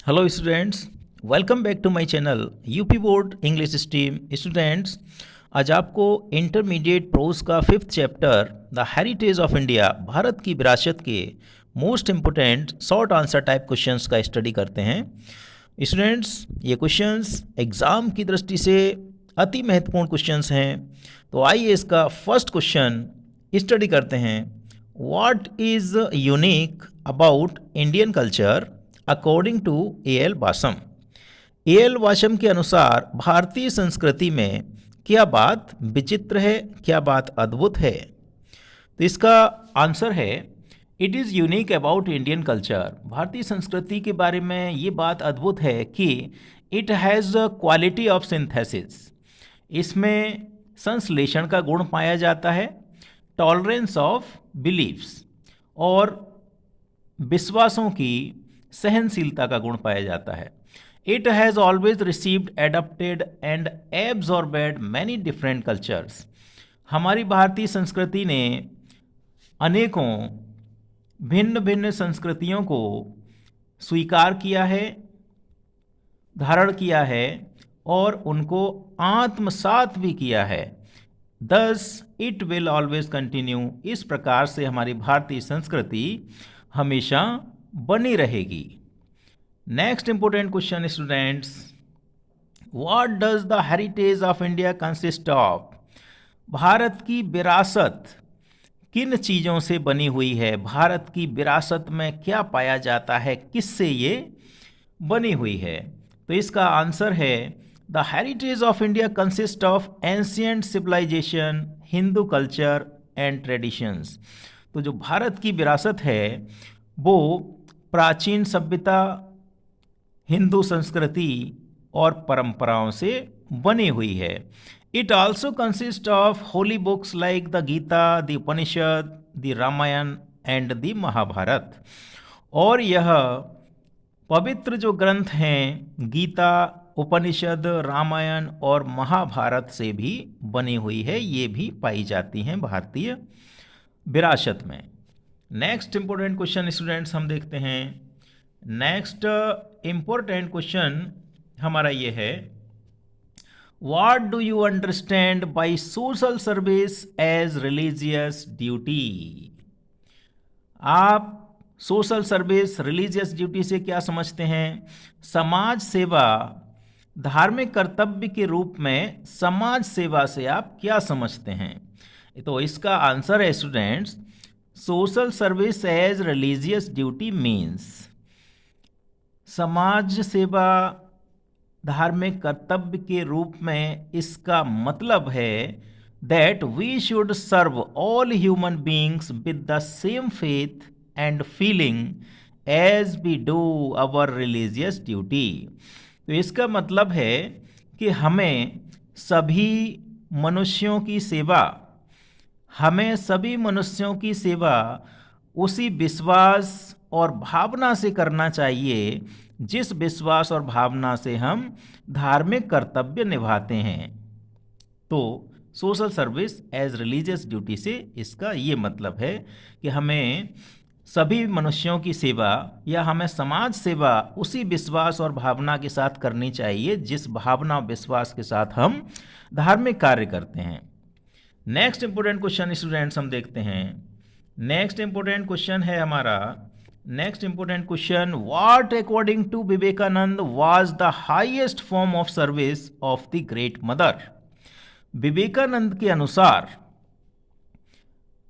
Hello students, welcome back to my channel UP board English stream. Students, आज आपको intermediate prose का 5th chapter the heritage of India, Bharat की विरासत के most important short answer type questions का study करते हैं। स्टूडेंट्स, ये क्वेश्चंस एग्ज़ाम की दृष्टि से अति महत्वपूर्ण क्वेश्चंस हैं। तो आइए इसका फर्स्ट क्वेश्चन स्टडी करते हैं। What is unique about Indian culture according to A L. Basham. A L. Basham के अनुसार भारतीय संस्कृति में क्या बात विचित्र है, क्या बात अद्भुत है? तो इसका आंसर है it is unique about Indian culture. भारतीय संस्कृति के बारे में ये बात अद्भुत है कि it has quality of synthesis. इसमें संश्लेषण का गुण पाया जाता है, टॉलरेंस ऑफ बिलीफ्स और विश्वासों की सहनशीलता का गुण पाया जाता है। It has always received, adapted and एब्जॉर्बेड many different cultures. हमारी भारतीय संस्कृति ने अनेकों भिन्न भिन्न संस्कृतियों को स्वीकार किया है, धारण किया है और उनको आत्मसात भी किया है। Thus it will always continue. इस प्रकार से हमारी भारतीय संस्कृति हमेशा बनी रहेगी। Next important question students, what does the heritage of India consist of. Bharat की विरासत किन चीज़ों से बनी हुई है? भारत की विरासत में क्या पाया जाता है, किससे ये बनी हुई है? तो इसका आंसर है the heritage of India consist of ancient civilisation, Hindu culture and traditions. तो जो भारत की विरासत है वो प्राचीन सभ्यता, हिंदू संस्कृति और परंपराओं से बनी हुई है। It also consist of holy books like the Gita, the Upanishad, the Ramayana and the Mahabharata. और यह पवित्र जो ग्रंथ हैं, गीता, उपनिषद, रामायण और महाभारत से भी बनी हुई है, ये भी पाई जाती हैं भारतीय विरासत में। नेक्स्ट इंपोर्टेंट क्वेश्चन स्टूडेंट्स हम देखते हैं। नेक्स्ट इंपोर्टेंट क्वेश्चन हमारा ये है, what do you understand by social service as religious duty. आप सोशल सर्विस, रिलीजियस ड्यूटी से क्या समझते हैं? समाज सेवा धार्मिक कर्तव्य के रूप में समाज सेवा से आप क्या समझते हैं? तो इसका आंसर है students, social service as religious duty means समाज सेवा धार्मिक कर्तव्य के रूप में इसका मतलब है that we should serve all human beings with the same faith and feeling as we do our religious duty. तो इसका मतलब है कि हमें सभी मनुष्यों की सेवा, हमें सभी मनुष्यों की सेवा उसी विश्वास और भावना से करना चाहिए जिस विश्वास और भावना से हम धार्मिक कर्तव्य निभाते हैं। तो social service as religious duty से इसका ये मतलब है कि हमें सभी मनुष्यों की सेवा या हमें समाज सेवा उसी विश्वास और भावना के साथ करनी चाहिए जिस भावना और विश्वास के साथ हम धार्मिक कार्य करते हैं। नेक्स्ट इंपोर्टेंट क्वेश्चन स्टूडेंट्स हम देखते हैं। नेक्स्ट इंपोर्टेंट क्वेश्चन है हमारा, next important question, what according to Vivekananda was the highest form of service of the great mother. Vivekananda के अनुसार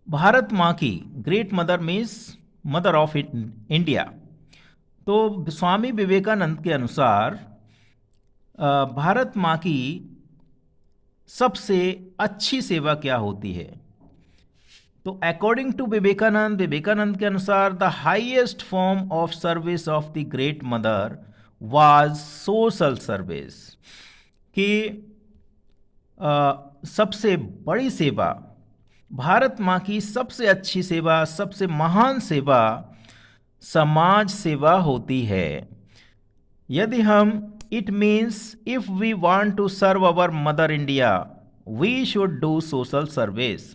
भारत माँ की, great mother means mother of India, तो स्वामी विवेकानंद के अनुसार भारत माँ की सबसे अच्छी सेवा क्या होती है? तो अकॉर्डिंग टू विवेकानंद, विवेकानंद के अनुसार the highest form of service of the great mother was social service, कि सबसे बड़ी सेवा, भारत माँ की सबसे अच्छी सेवा, सबसे महान सेवा समाज सेवा होती है। यदि हम, it means if we want to serve our mother India we should do social service.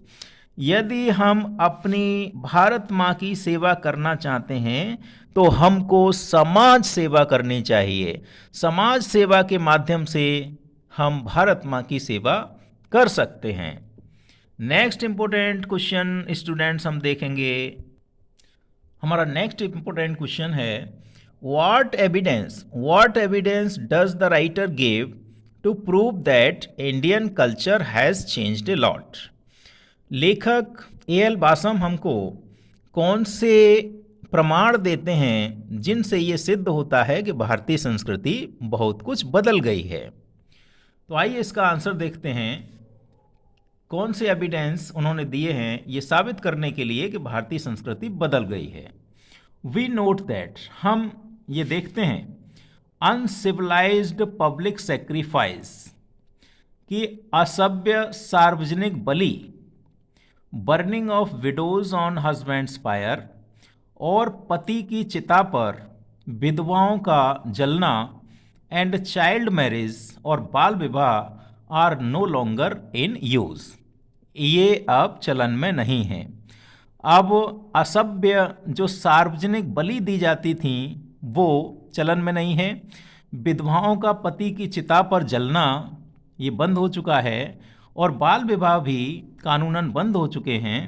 यदि हम अपनी भारत माँ की सेवा करना चाहते हैं तो हमको समाज सेवा करनी चाहिए। समाज सेवा के माध्यम से हम भारत माँ की सेवा कर सकते हैं। नेक्स्ट इंपॉर्टेंट क्वेश्चन स्टूडेंट्स हम देखेंगे। हमारा नेक्स्ट इंपॉर्टेंट क्वेश्चन है, what evidence does the writer give to prove that Indian culture has changed a lot. लेखक ए.एल. बासम हमको कौन से प्रमाण देते हैं जिनसे ये सिद्ध होता है कि भारतीय संस्कृति बहुत कुछ बदल गई है। तो आइए इसका आंसर देखते हैं। कौन से एविडेंस उन्होंने दिए हैं ये साबित करने के लिए कि भारतीय संस्कृति बदल गई है। वी नोट दैट, हम ये देखते हैं, अनसिविलाइज्ड पब्लिक सेक्रीफाइस, कि असभ्य सार्वजनिक बलि, burning of widows on husbands fire, और पति की चिता पर विधवाओं का जलना, एंड चाइल्ड मैरिज और बाल विवाह are no longer in use, ये अब चलन में नहीं हैं। अब असभ्य जो सार्वजनिक बलि दी जाती थी वो चलन में नहीं है। विधवाओं का पति की चिता पर जलना ये बंद हो चुका है, और बाल विवाह भी कानूनन बंद हो चुके हैं।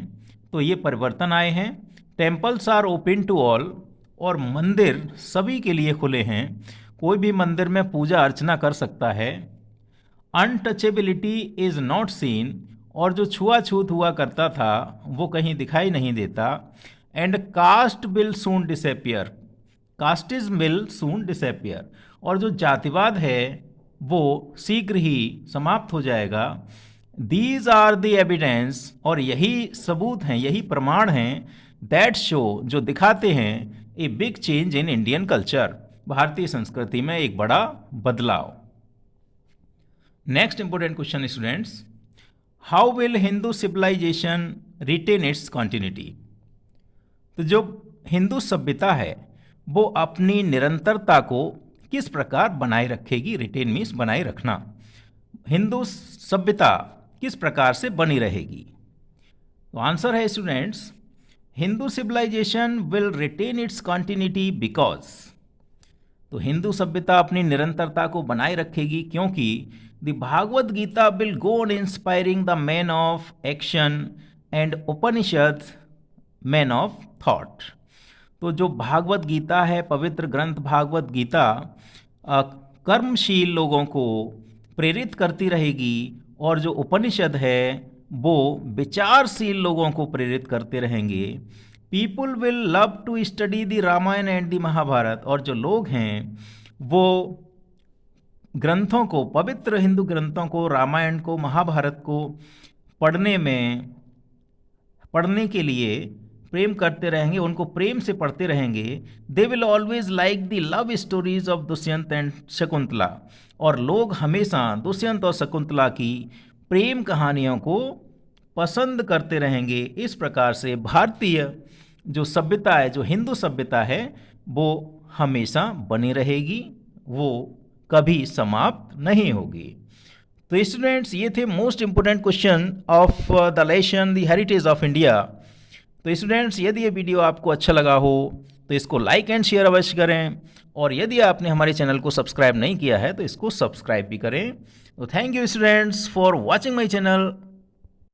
तो ये परिवर्तन आए हैं। Temples are open to all, और मंदिर सभी के लिए खुले हैं, कोई भी मंदिर में पूजा अर्चना कर सकता है। अनटचेबिलिटी इज़ नॉट सीन, और जो छुआछूत हुआ करता था वो कहीं दिखाई नहीं देता। And caste will soon disappear, casteism will soon disappear, और जो जातिवाद है वो शीघ्र ही समाप्त हो जाएगा। दीज आर द एविडेंस, और यही सबूत हैं, यही प्रमाण हैं, दैट शो, जो दिखाते हैं a big change in Indian culture, भारतीय संस्कृति में एक बड़ा बदलाव। Next important question students, how will Hindu civilisation retain its continuity. तो जो हिंदू सभ्यता है वो अपनी निरंतरता को किस प्रकार बनाए रखेगी। रिटेन मीन्स बनाए रखना। हिंदू सभ्यता किस प्रकार से बनी रहेगी। तो आंसर है students, Hindu civilisation will retain its continuity because, तो हिंदू सभ्यता अपनी निरंतरता को बनाए रखेगी क्योंकि the Bhagavad Gita will go on inspiring the man of action and Upanishad man of thought. तो जो भागवत गीता है, पवित्र ग्रंथ भागवत गीता, कर्मशील लोगों को प्रेरित करती रहेगी, और जो उपनिषद है वो विचारशील लोगों को प्रेरित करते रहेंगे। People will love to study the Ramayana and the Mahabharata, और जो लोग हैं वो ग्रंथों को, पवित्र हिंदू ग्रंथों को, रामायण को, महाभारत को पढ़ने के लिए प्रेम करते रहेंगे, उनको प्रेम से पढ़ते रहेंगे। They will always like the love stories of Dushyant and Shakuntala, और लोग हमेशा दुष्यंत और शकुंतला की प्रेम कहानियों को पसंद करते रहेंगे। इस प्रकार से भारतीय जो सभ्यता है, जो हिंदू सभ्यता है, वो हमेशा बनी रहेगी, वो कभी समाप्त नहीं होगी। तो स्टूडेंट्स, ये थे most important question of the lesson the heritage of India. तो स्टूडेंट्स, यदि ये वीडियो आपको अच्छा लगा हो तो इसको लाइक एंड शेयर अवश्य करें, और यदि आपने हमारे चैनल को सब्सक्राइब नहीं किया है तो इसको सब्सक्राइब भी करें। तो thank you students for watching my channel.